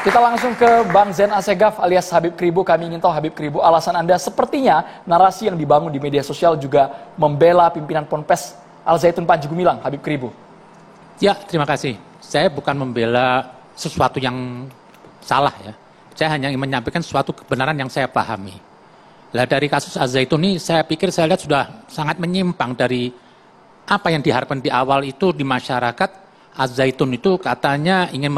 Kita langsung ke Bang Zain Asegaf alias Habib Kribo. Kami ingin tahu Habib Kribo, alasan Anda sepertinya narasi yang dibangun di media sosial juga membela pimpinan Ponpes Al Zaitun Panji Gumilang, Habib Kribo. Ya, terima kasih. Saya bukan membela sesuatu yang salah ya. Saya hanya ingin menyampaikan suatu kebenaran yang saya pahami. Lah dari kasus Al Zaitun ini saya pikir saya lihat sudah sangat menyimpang dari apa yang diharapkan di awal itu di masyarakat. Al Zaitun itu katanya ingin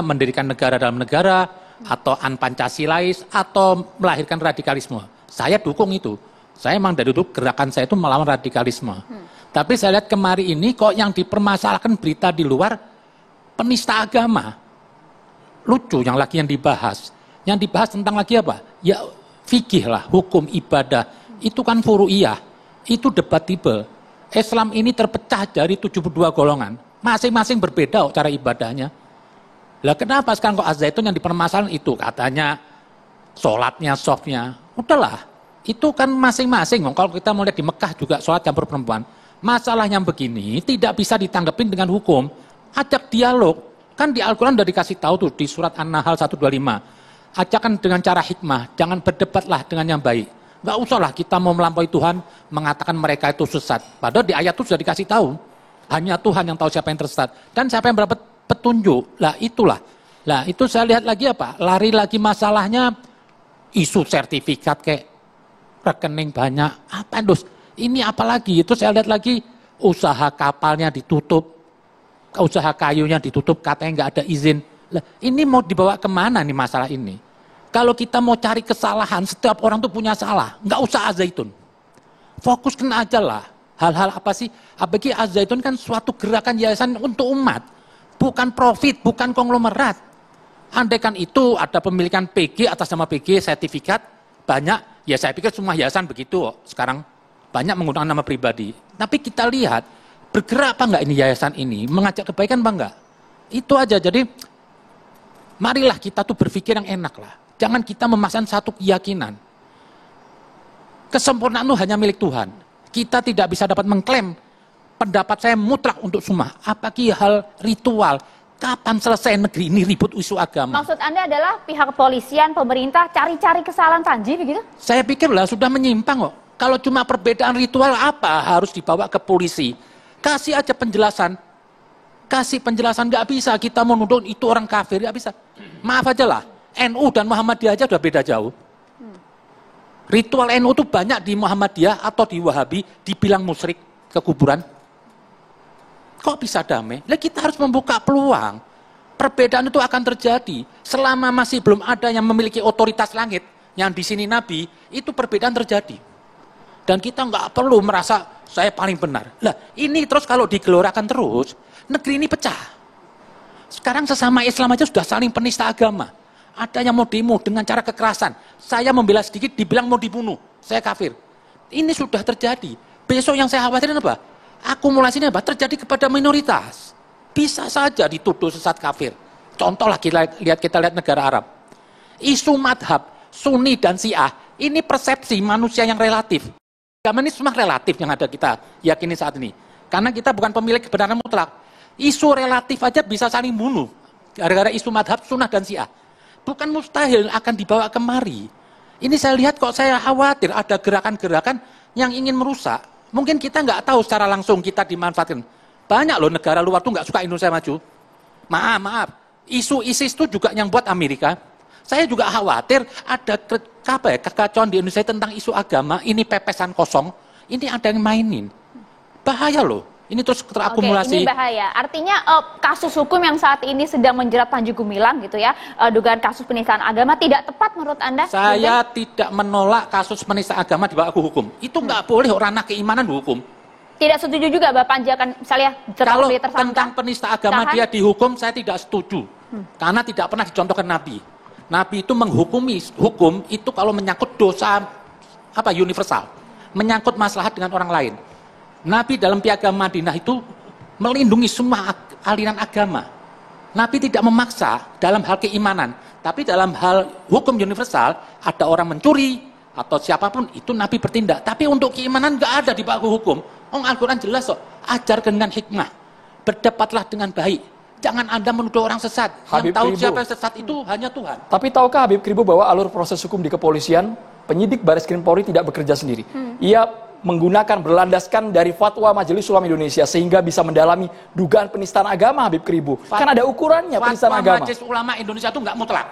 mendirikan negara dalam negara atau an-Pancasilais atau melahirkan radikalisme. Saya dukung itu. Saya memang dari dulu gerakan saya itu melawan radikalisme. Tapi saya lihat kemarin ini kok yang dipermasalahkan berita di luar penista agama. Lucu yang dibahas. Yang dibahas tentang lagi apa? Ya fikih lah, hukum ibadah. Itu kan furu'iyah. Itu debatable. Islam ini terpecah dari 72 golongan. Masing-masing berbeda cara ibadahnya. Lah kenapa sekarang kok Al Zaitun yang dipermasalahan itu? Katanya sholatnya, softnya. Udahlah, itu kan masing-masing. Kalau kita mau lihat di Mekah juga sholat campur perempuan. Masalahnya begini, tidak bisa ditanggepin dengan hukum. Ajak dialog. Kan di Al-Quran udah dikasih tahu tuh di surat An-Nahl 125. Ajakan dengan cara hikmah, jangan berdebatlah dengan yang baik. Nggak usahlah kita mau melampaui Tuhan, mengatakan mereka itu sesat. Padahal di ayat itu sudah dikasih tahu. Hanya Tuhan yang tahu siapa yang tersesat. Dan siapa yang mendapat petunjuk. Lah itulah. Lah itu saya lihat lagi apa? Lari lagi masalahnya isu sertifikat kayak rekening banyak. Apa dus? Ini apa lagi? Itu saya lihat lagi usaha kapalnya ditutup. Usaha kayunya ditutup katanya nggak ada izin. Lah ini mau dibawa kemana nih masalah ini? Kalau kita mau cari kesalahan, setiap orang tuh punya salah. Nggak usah Al Zaitun. Fokuskan aja lah. Hal-hal apa sih? Apalagi Al Zaitun kan suatu gerakan yayasan untuk umat. Bukan profit, bukan konglomerat. Andaikan itu ada pemilikan PG atas nama PG, sertifikat, banyak. Ya saya pikir semua yayasan begitu sekarang. Banyak menggunakan nama pribadi. Tapi kita lihat, bergerak apa enggak ini yayasan ini? Mengajak kebaikan apa enggak? Itu aja. Jadi, marilah kita tuh berpikir yang enak lah. Jangan kita memasang satu keyakinan. Kesempurnaan itu hanya milik Tuhan. Kita tidak bisa dapat mengklaim pendapat saya mutlak untuk semua. Apalagi hal ritual. Kapan selesai negeri ini ribut isu agama? Maksud Anda adalah pihak kepolisian, pemerintah cari-cari kesalahan Panji begitu? Saya pikirlah sudah menyimpang kok. Kalau cuma perbedaan ritual apa harus dibawa ke polisi? Kasih aja penjelasan. Kasih penjelasan, nggak bisa. Kita mau nuduh itu orang kafir, nggak bisa. Maaf aja lah. NU dan Muhammadiyah aja udah beda jauh. Ritual NU itu banyak di Muhammadiyah atau di Wahabi dibilang musyrik ke kuburan. Kok bisa damai? Lah kita harus membuka peluang. Perbedaan itu akan terjadi. Selama masih belum ada yang memiliki otoritas langit, yang di sini Nabi, itu perbedaan terjadi. Dan kita nggak perlu merasa saya paling benar. Lah ini terus kalau digelorakan terus, negeri ini pecah. Sekarang sesama Islam aja sudah saling penista agama. Ada yang mau demo dengan cara kekerasan. Saya membela sedikit, dibilang mau dibunuh. Saya kafir. Ini sudah terjadi. Besok yang saya khawatirin apa? Akumulasinya apa? Terjadi kepada minoritas. Bisa saja dituduh sesat kafir. Contoh lah kita lihat negara Arab. Isu madhab, Sunni dan Syiah. Ini persepsi manusia yang relatif. Agama ini semua relatif yang ada kita yakini saat ini. Karena kita bukan pemilik kebenaran mutlak. Isu relatif aja bisa saling bunuh. Gara-gara isu madhab, sunnah dan Syiah. Bukan mustahil akan dibawa kemari. Ini saya lihat kok saya khawatir ada gerakan-gerakan yang ingin merusak. Mungkin kita nggak tahu secara langsung kita dimanfaatkan. Banyak loh negara luar tuh nggak suka Indonesia maju. Maaf. Isu ISIS itu juga yang buat Amerika. Saya juga khawatir ada kekacauan di Indonesia tentang isu agama. Ini pepesan kosong. Ini ada yang mainin. Bahaya loh. Ini terus terakumulasi. Oke, ini bahaya. Artinya kasus hukum yang saat ini sedang menjerat Panji Gumilang gitu ya, dugaan kasus penistaan agama tidak tepat menurut Anda? Saya tidak menolak kasus penistaan agama dibawa ke hukum. Itu nggak boleh ranah keimanan dihukum. Tidak setuju juga Bapak Panji akan misalnya kalau tentang penista agama dia dihukum, saya tidak setuju. Karena tidak pernah dicontohkan Nabi. Nabi itu menghukumi hukum itu kalau menyangkut dosa universal, menyangkut maslahat dengan orang lain. Nabi dalam piagam Madinah itu melindungi semua aliran agama. Nabi tidak memaksa dalam hal keimanan, tapi dalam hal hukum universal ada orang mencuri atau siapapun itu Nabi bertindak. Tapi untuk keimanan nggak ada di baku hukum. Al-Quran jelas kok, ajarkan dengan hikmah, berdebatlah dengan baik. Jangan Anda menuduh orang sesat. Habib Yang tahu Kribo. siapa yang sesat itu hanya Tuhan. Tapi tahukah Habib Kribo bahwa alur proses hukum di kepolisian, penyidik Bareskrim Polri tidak bekerja sendiri. Ia menggunakan berlandaskan dari fatwa Majelis Ulama Indonesia sehingga bisa mendalami dugaan penistaan agama Habib Kribo. Kan ada ukurannya penistaan Fatwa agama. Majelis Ulama Indonesia itu nggak mutlak.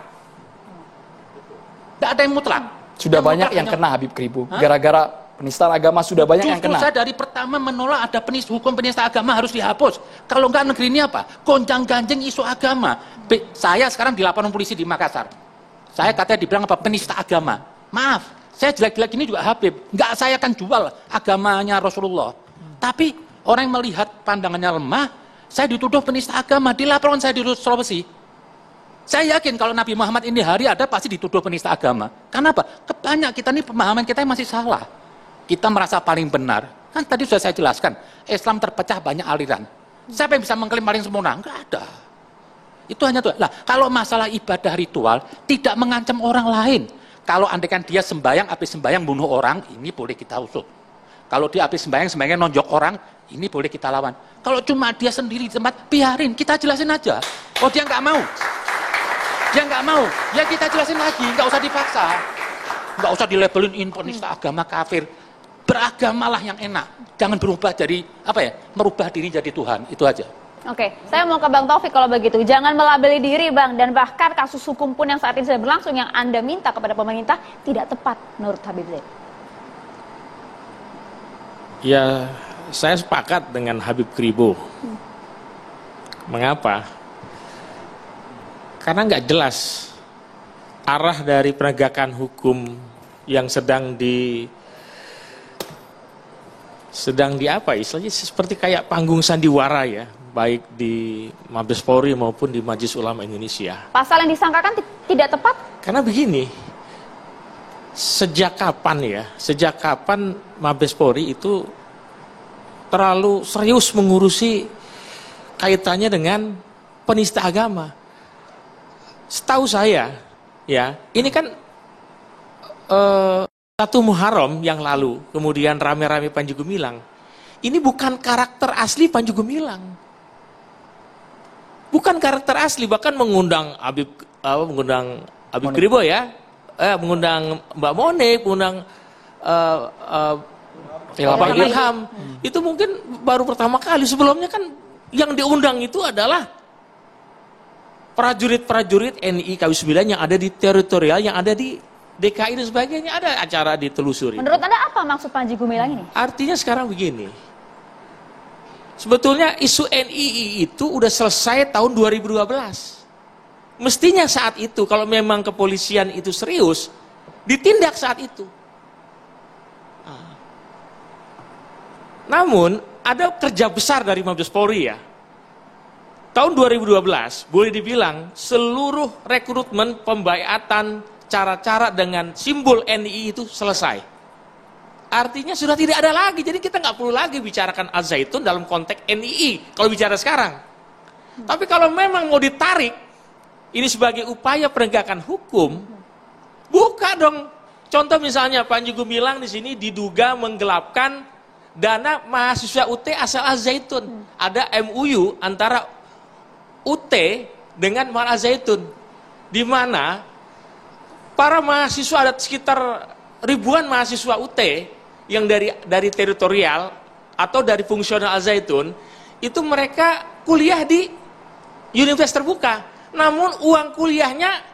Nggak ada yang mutlak. Sudah Yang banyak mutlak yang hanya- kena Habib Kribo. Gara-gara penistaan agama sudah banyak yang Justru kena. saya dari pertama menolak ada hukum penista agama harus dihapus. Kalau enggak negeri ini apa? Gonjang-ganjing isu agama. Saya sekarang di laporan polisi di Makassar. Saya katanya dibilang apa? Penista agama. Maaf, saya jelek-jelek ini juga Habib. Enggak, saya akan jual agamanya Rasulullah. Tapi orang yang melihat pandangannya lemah, saya dituduh penista agama. Di laporan saya di Sulawesi. Saya yakin kalau Nabi Muhammad ini hari ada pasti dituduh penista agama. Kenapa? Banyak kita ini pemahaman kita yang masih salah. Kita merasa paling benar. Kan tadi sudah saya jelaskan, Islam terpecah banyak aliran. Siapa yang bisa mengklaim paling sempurna? Enggak ada. Itu hanya Tuhan. Lah, kalau masalah ibadah ritual tidak mengancam orang lain. Kalau andaikan dia sembahyang, habis sembahyang bunuh orang, ini boleh kita usut. Kalau dia habis sembahyang nonjok orang, ini boleh kita lawan. Kalau cuma dia sendiri di tempat, biarin, kita jelasin aja. Oh, dia nggak mau. Dia nggak mau, ya kita jelasin lagi, nggak usah dipaksa. Nggak usah dilabelin penista agama kafir. Beragamalah yang enak. Jangan berubah dari, merubah diri jadi Tuhan. Itu aja. Oke, saya mau ke Bang Taufik kalau begitu. Jangan melabeli diri, Bang. Dan bahkan kasus hukum pun yang saat ini sedang berlangsung, yang Anda minta kepada pemerintah, tidak tepat menurut Habib Zaid. Ya, saya sepakat dengan Habib Kribo. Mengapa? Karena nggak jelas arah dari penegakan hukum yang sedang di apa istilahnya, seperti kayak panggung sandiwara ya, baik di Mabes Polri maupun di Majelis Ulama Indonesia. Pasal yang disangkakan tidak tepat? Karena begini, sejak kapan Mabes Polri itu terlalu serius mengurusi kaitannya dengan penista agama? Setahu saya, ya, ini kan 1 Muharram yang lalu, kemudian rame-rame Panji Gumilang. Ini bukan karakter asli Panji Gumilang. Bukan karakter asli, bahkan mengundang Habib Kribo ya, mengundang Mbak Mone, mengundang Pak Ilham. Itu mungkin baru pertama kali. Sebelumnya kan yang diundang itu adalah prajurit-prajurit NI KW9 yang ada di teritorial, yang ada di DKI dan sebagainya, ada acara ditelusuri. Menurut Anda apa maksud Panji Gumilang ini? Artinya sekarang begini, sebetulnya isu NII itu udah selesai tahun 2012. Mestinya saat itu, kalau memang kepolisian itu serius, ditindak saat itu. Namun, ada kerja besar dari Mabes Polri ya. Tahun 2012, boleh dibilang seluruh rekrutmen, pembaiatan, cara-cara dengan simbol NII itu selesai. Artinya sudah tidak ada lagi, jadi kita nggak perlu lagi bicarakan Al-Zaitun dalam konteks NII, kalau bicara sekarang. Tapi kalau memang mau ditarik, ini sebagai upaya penegakan hukum, buka dong. Contoh misalnya Panji Gumilang di sini diduga menggelapkan dana mahasiswa UT asal Al-Zaitun. Ada MUU antara UT dengan Al-Zaitun, di mana para mahasiswa, ada sekitar ribuan mahasiswa UT yang dari teritorial atau dari fungsional Al-Zaitun, itu mereka kuliah di universitas terbuka. Namun uang kuliahnya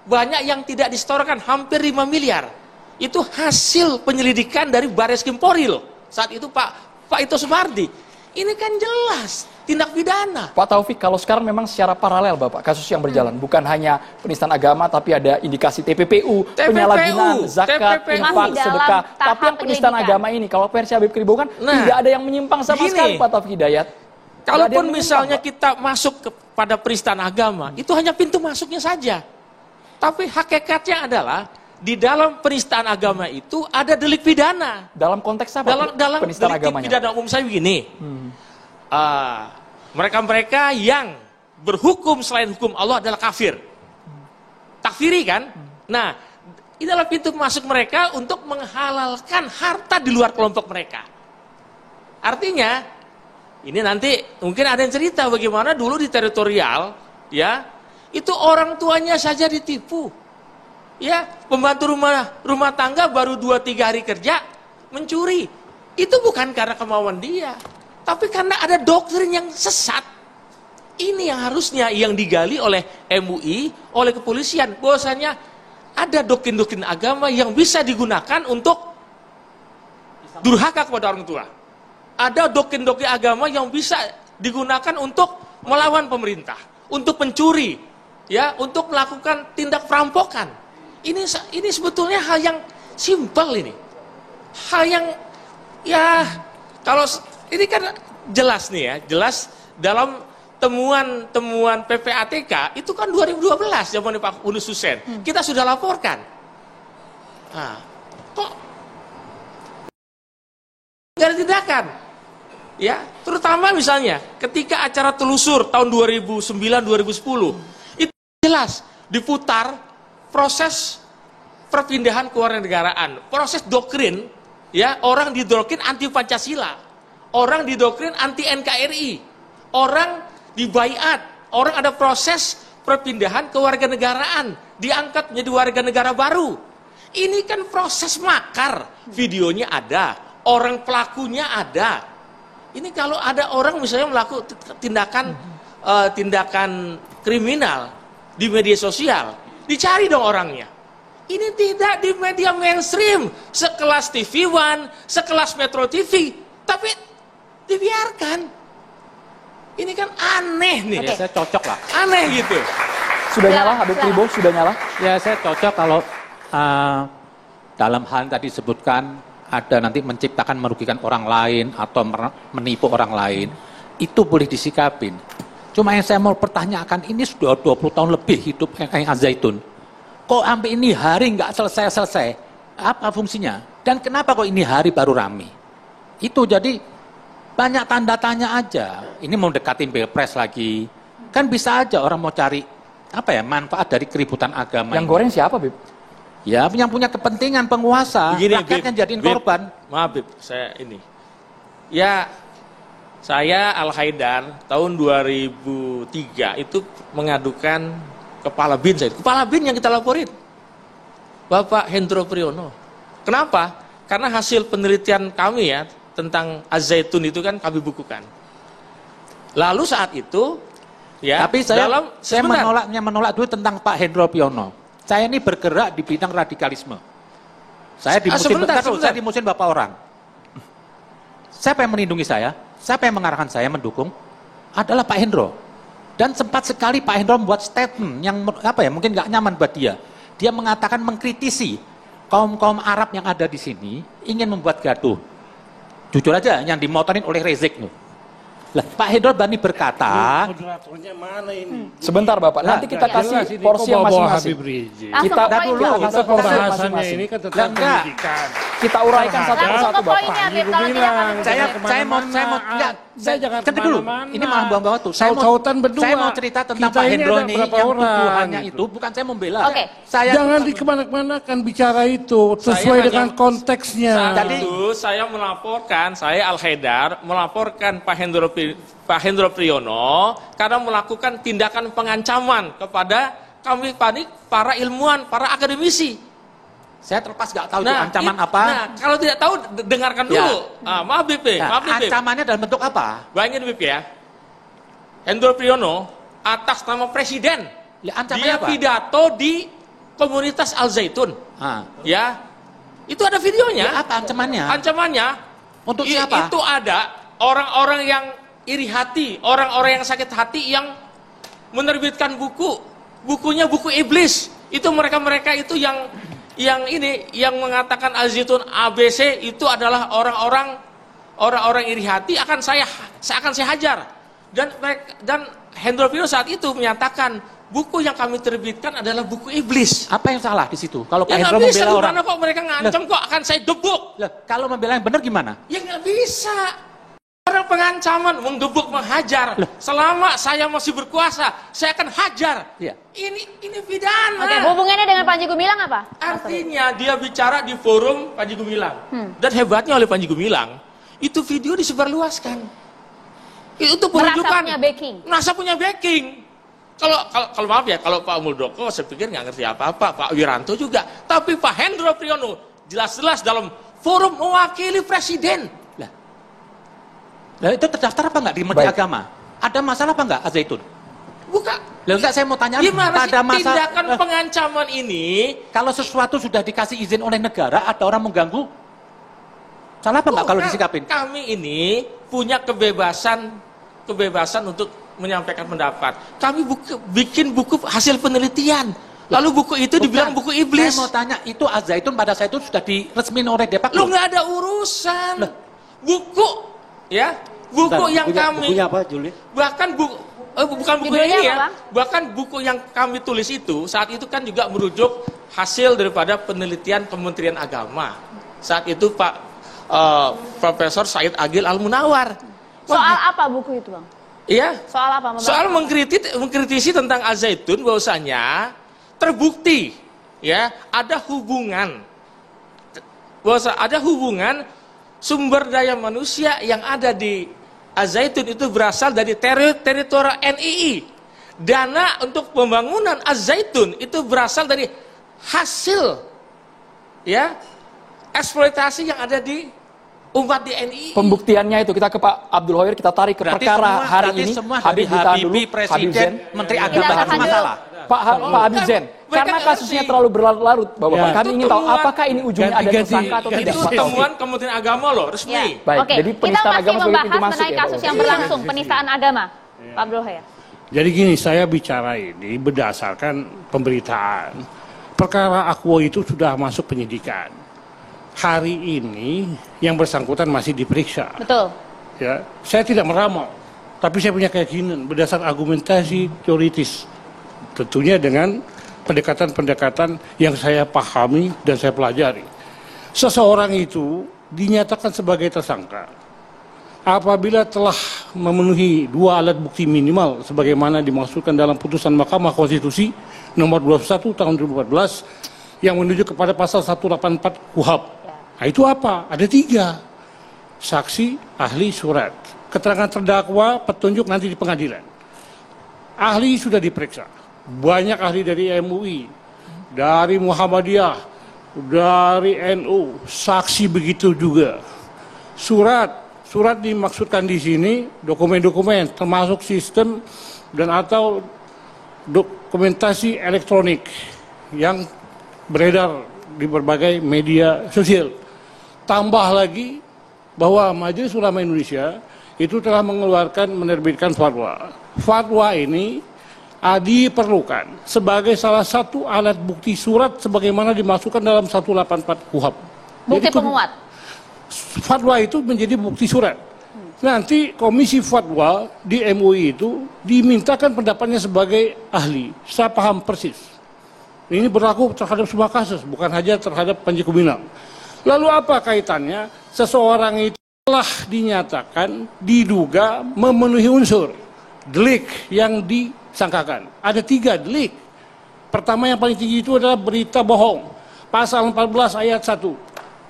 banyak yang tidak disetorkan, hampir 5 miliar. Itu hasil penyelidikan dari Bareskrim Polri loh. Saat itu Pak Ito Sumardi. Ini kan jelas tindak pidana. Pak Taufik, kalau sekarang memang secara paralel Bapak, kasus yang berjalan. Bukan hanya penistaan agama, tapi ada indikasi TPPU, penyalahgunaan zakat, infak, sedekah. Tapi yang penistaan agama ini, kalau versi Habib Kribo kan tidak ada yang menyimpang sama sekali Pak Taufik Hidayat. Kalaupun misalnya kita masuk kepada penistaan agama, itu hanya pintu masuknya saja. Tapi hakikatnya adalah, di dalam penistaan agama itu ada delik pidana. Dalam konteks apa? Dalam penistaan delik agamanya, pidana umum saya begini. Mereka-mereka yang berhukum selain hukum Allah adalah kafir. Takfiri kan? Nah, ini adalah pintu masuk mereka untuk menghalalkan harta di luar kelompok mereka. Artinya, Ini nanti mungkin ada yang cerita bagaimana dulu di teritorial, ya, itu orang tuanya saja ditipu. Ya, pembantu rumah tangga baru 2-3 hari kerja mencuri. Itu bukan karena kemauan dia, tapi karena ada doktrin yang sesat. Ini yang harusnya yang digali oleh MUI, oleh kepolisian. Bahwasanya ada doktrin-doktrin agama yang bisa digunakan untuk durhaka kepada orang tua. Ada doktrin-doktrin agama yang bisa digunakan untuk melawan pemerintah, untuk mencuri, ya, untuk melakukan tindak perampokan. Ini sebetulnya hal yang simpel ini. Hal yang ya kalau ini kan jelas nih ya, jelas dalam temuan PPATK itu kan 2012 zaman Pak Yunus Hussein. Kita sudah laporkan. Nah, kok nggak ada tindakan? Ya, terutama misalnya ketika acara telusur tahun 2009-2010 itu jelas diputar proses perpindahan kewarganegaraan, proses doktrin, ya, orang didoktrin anti Pancasila, orang didoktrin anti NKRI, orang dibaiat, orang ada proses perpindahan kewarganegaraan, diangkat menjadi warga negara baru. Ini kan proses makar, videonya ada, orang pelakunya ada. Ini kalau ada orang misalnya melakukan tindakan kriminal di media sosial, dicari dong orangnya. Ini tidak di media mainstream, sekelas TV One, sekelas Metro TV, tapi dibiarkan. Ini kan aneh nih. Ya, saya cocok lah. Aneh gitu. Sudah nyala Habib Kribo, sudah nyala? Ya, saya cocok kalau dalam hal tadi disebutkan ada nanti menciptakan merugikan orang lain atau menipu orang lain, itu boleh disikapin. Cuma yang saya mau pertanyakan, ini sudah 20 tahun lebih hidup Kang Az-Zaitun. Kok sampai ini hari nggak selesai-selesai? Apa fungsinya? Dan kenapa kok ini hari baru rame? Itu jadi banyak tanda tanya aja. Ini mau dekatin Pilpres lagi. Kan bisa aja orang mau cari apa ya, manfaat dari keributan agama. Yang ini. goreng siapa, Bib? Ya, yang punya kepentingan penguasa, rakyatnya jadiin korban. Maaf, Bib, saya ini. Ya, saya Al-Haidar tahun 2003 itu mengadukan Kepala BIN saya. Kepala BIN yang kita laporin. Bapak Hendro Priyono. Kenapa? Karena hasil penelitian kami ya tentang Az-Zaitun itu kan kami bukukan. Lalu saat itu ya, tapi saya menolak dulu tentang Pak Hendro Priyono. Saya ini bergerak di bidang radikalisme. Saya di musim Bapak orang. Siapa yang melindungi saya? Siapa yang mengarahkan saya mendukung? Adalah Pak Hendro. Dan sempat sekali Pak Hendro membuat statement yang apa ya, mungkin nggak nyaman buat dia. Dia mengatakan mengkritisi kaum Arab yang ada di sini ingin membuat gaduh. Jujur aja yang dimotorin oleh Rezik nih. Lah, Pak Hendro Bani berkata, moderatornya mana ini? Sebentar Bapak, nanti kita kasih porsi yang masing-masing. Kita dulu, kita pembahasannya ini kan tentang pendidikan. Kita uraikan satu persatu Bapak. Saya jangan dulu. Ini malah buang-buang waktu. Saya mau cerita tentang Pak Hendro ini yang tuduhannya itu, bukan saya membela. Jangan di kemana-mana kan bicara itu sesuai dengan konteksnya. Tadi saya melaporkan, saya Al-Haidar melaporkan Pak Hendro Priyono karena melakukan tindakan pengancaman kepada kami para ilmuwan, para akademisi. Saya terlepas nggak tahu itu ancaman apa. Nah, kalau tidak tahu dengarkan dulu. Maaf BP, maaf BP. Ancamannya dalam bentuk apa? Bayangin BP ya. Hendro Priyono atas nama presiden. Dia apa? pidato di komunitas Al-Zaitun. Ya. Itu ada videonya. Ya, apa ancamannya? Ancamannya untuk siapa? Itu ada orang-orang yang iri hati, orang-orang yang sakit hati yang menerbitkan bukunya buku iblis. Itu mereka-mereka itu yang mengatakan Al-Zaitun ABC itu adalah orang-orang iri hati akan saya hajar. Dan Hendro Priyono saat itu menyatakan buku yang kami terbitkan adalah buku iblis. Apa yang salah di situ? Kalau Pak Ya Hendro nggak bisa, membela orang, gimana kok mereka ngancam kok akan saya gebuk. Kalau membela yang benar gimana? Ya nggak bisa. Orang pengancaman, menggebuk, menghajar. Selama saya masih berkuasa, saya akan hajar. Ya. Ini pidana. Oke, hubungannya dengan Panji Gumilang apa? Artinya dia bicara di forum Panji Gumilang. Dan hebatnya oleh Panji Gumilang, itu video disebarluaskan. Itu penunjukan. Merasa punya backing. Kalau maaf ya, kalau Pak Muldoko saya pikir nggak ngerti apa-apa, Pak Wiranto juga. Tapi Pak Hendro Priyono jelas-jelas dalam forum mewakili presiden. Lah itu terdaftar apa nggak di Menteri Agama? Ada masalah apa nggak Al-Zaitun? Bukan. Lah enggak, saya mau tanya gimana pada sih tindakan pengancaman ini? Kalau sesuatu sudah dikasih izin oleh negara, ada orang mengganggu, salah apa nggak kalau disikapin? Kami ini punya kebebasan untuk menyampaikan pendapat. Kami bikin buku hasil penelitian. Lalu buku itu dibilang buku iblis. Saya mau tanya, itu Al-Zaitun pada saat itu sudah diresmin oleh Depak? Lu nggak ada urusan. Buku, ya, bukunya apa, Juli? Bahkan bukan buku ini ya. Bahkan buku yang kami tulis itu saat itu kan juga merujuk hasil daripada penelitian Kementerian Agama. Saat itu Pak Profesor Said Agil Al-Munawar. Soal apa buku itu, Bang? Iya. Soal apa? Soal mengkritisi tentang Al-Zaitun, bahwasanya terbukti ya ada hubungan sumber daya manusia yang ada di Al-Zaitun itu berasal dari teritorial NII. Dana untuk pembangunan Al-Zaitun itu berasal dari hasil ya eksploitasi yang ada di umat di NII. Pembuktiannya itu kita ke Pak Abdul Hoyer, kita tarik ke perkara hari ini. Habibie, Presiden, Menteri Agama masalah. Pak Habib Zain, karena kasusnya terlalu berlarut-larut, Bapak, kami ingin tahu apakah ini ujungnya ada tersangka atau tidak. Itu temuan Kementerian Agama loh, resmi. Baik, Oke, jadi kita masih agama membahas mengenai kasus yang berlangsung, penistaan agama. Pak Abdul Hoyer. Jadi gini, saya bicara ini berdasarkan pemberitaan. Perkara Akwo itu sudah masuk penyidikan. Hari ini yang bersangkutan masih diperiksa. Betul. Ya, saya tidak meramal, tapi saya punya keyakinan berdasar argumentasi teoritis. Tentunya dengan pendekatan-pendekatan yang saya pahami dan saya pelajari. Seseorang itu dinyatakan sebagai tersangka apabila telah memenuhi 2 alat bukti minimal sebagaimana dimaksudkan dalam putusan Mahkamah Konstitusi nomor 21 tahun 2014 yang menuju kepada pasal 184 KUHP. Nah, itu apa? Ada 3. Saksi, ahli, surat. Keterangan terdakwa, petunjuk nanti di pengadilan. Ahli sudah diperiksa. Banyak ahli dari MUI, dari Muhammadiyah, dari NU, saksi begitu juga. Surat dimaksudkan di sini dokumen-dokumen termasuk sistem dan atau dokumentasi elektronik yang beredar di berbagai media sosial. Tambah lagi bahwa Majelis Ulama Indonesia itu telah menerbitkan fatwa. Fatwa ini diperlukan sebagai salah satu alat bukti surat sebagaimana dimasukkan dalam 184 KUHP. Bukti penguat. Fatwa itu menjadi bukti surat. Nanti komisi fatwa di MUI itu dimintakan pendapatnya sebagai ahli. Saya paham persis. Ini berlaku terhadap semua kasus, bukan hanya terhadap Panji Gumilang. Lalu apa kaitannya? Seseorang itu telah dinyatakan diduga memenuhi unsur delik yang disangkakan. Ada 3 delik. Pertama yang paling tinggi itu adalah berita bohong. Pasal 14 ayat 1.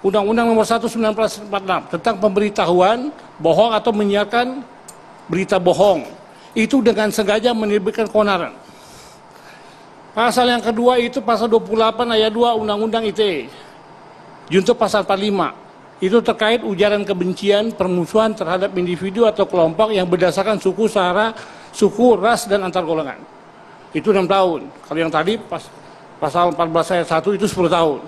Undang-Undang nomor 1 1946 tentang pemberitahuan bohong atau menyiarkan berita bohong. Itu dengan sengaja menerbitkan keonaran. Pasal yang kedua itu pasal 28 ayat 2 Undang-Undang ITE. Junto pasal 45. Itu terkait ujaran kebencian, permusuhan terhadap individu atau kelompok yang berdasarkan suku, sara, suku, ras, dan antar golongan. Itu 6 tahun. Kalau yang tadi pasal 14 ayat 1 itu 10 tahun.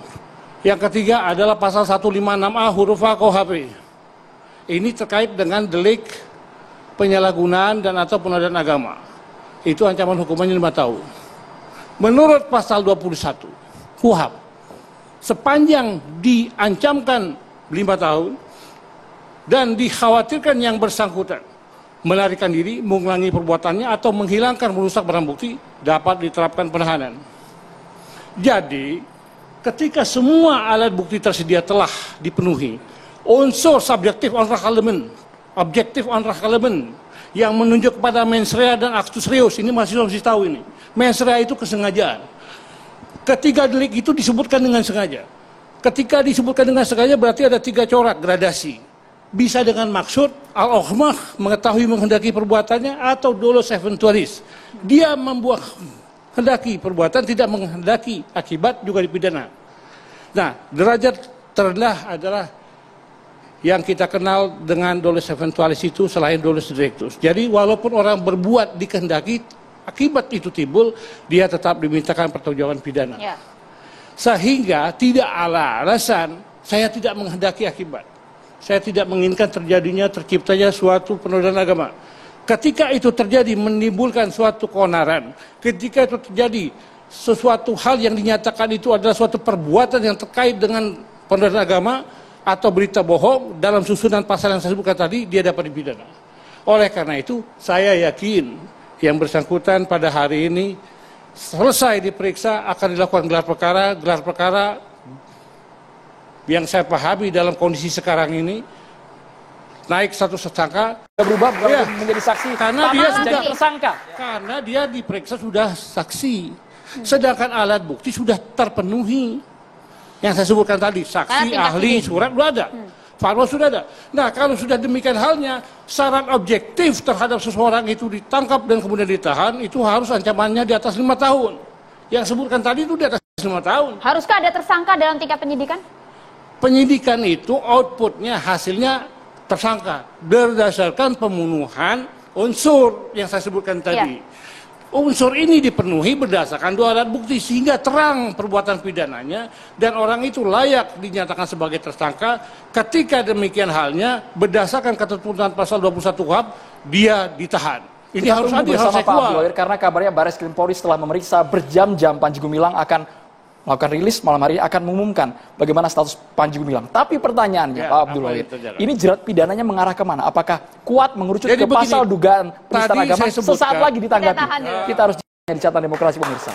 Yang ketiga adalah pasal 156A huruf A KUHP. Ini terkait dengan delik penyalahgunaan dan atau penodaan agama. Itu ancaman hukumannya 5 tahun. Menurut pasal 21 KUHP, sepanjang diancamkan 5 tahun dan dikhawatirkan yang bersangkutan melarikan diri, mengulangi perbuatannya atau menghilangkan merusak barang bukti, dapat diterapkan penahanan. Jadi, ketika semua alat bukti tersedia telah dipenuhi, unsur subjektif on element, objektif on element yang menunjuk kepada mens rea dan actus reus, ini masih tahu ini. Mens rea itu kesengajaan. Ketiga delik itu disebutkan dengan sengaja. Ketika disebutkan dengan sengaja berarti ada 3 corak gradasi. bisa dengan maksud al-okhmah mengetahui menghendaki perbuatannya atau dolus eventualis. Dia membuat hendaki perbuatan, tidak menghendaki akibat juga dipidana. Nah, derajat terendah adalah yang kita kenal dengan dolus eventualis itu selain dolus directus. Jadi walaupun orang berbuat dikehendaki, akibat itu timbul, dia tetap dimintakan pertanggungjawaban pidana. Ya. Sehingga tidak ada alasan saya tidak menghendaki akibat. Saya tidak menginginkan terciptanya suatu penodaan agama. Ketika itu terjadi menimbulkan suatu keonaran, ketika itu terjadi sesuatu hal yang dinyatakan itu adalah suatu perbuatan yang terkait dengan penodaan agama, atau berita bohong dalam susunan pasal yang saya sebutkan tadi, dia dapat dipidana. Oleh karena itu, saya yakin yang bersangkutan pada hari ini selesai diperiksa akan dilakukan gelar perkara yang saya pahami dalam kondisi sekarang ini naik satu tersangka berubah bukan menjadi saksi karena dia sudah tersangka, karena dia diperiksa sudah saksi, sedangkan alat bukti sudah terpenuhi. Yang saya sebutkan tadi, saksi, ahli, surat sudah ada, fatwa sudah ada. Nah, kalau sudah demikian halnya, syarat objektif terhadap seseorang itu ditangkap dan kemudian ditahan, itu harus ancamannya di atas 5 tahun. Yang sebutkan tadi itu di atas 5 tahun. Haruskah ada tersangka dalam tingkat penyidikan? Penyidikan itu outputnya, hasilnya tersangka berdasarkan pemenuhan unsur yang saya sebutkan tadi. Ya. Unsur ini dipenuhi berdasarkan 2 alat bukti sehingga terang perbuatan pidananya dan orang itu layak dinyatakan sebagai tersangka. Ketika demikian halnya berdasarkan ketentuan pasal 21 KUHP dia ditahan. Ini kita harus adil, harus equal. Karena kabarnya Baris Krim Polri setelah memeriksa berjam-jam Panji Gumilang akan melakukan rilis malam hari akan mengumumkan bagaimana status Panji Gumilang. Tapi pertanyaannya Pak Abdul Wahid, ini jerat pidananya mengarah kemana? Apakah kuat mengerucut ke pasal dugaan penistaan agama? Sesaat lagi ditanggapi. Kita harus di Catatan Demokrasi pemirsa.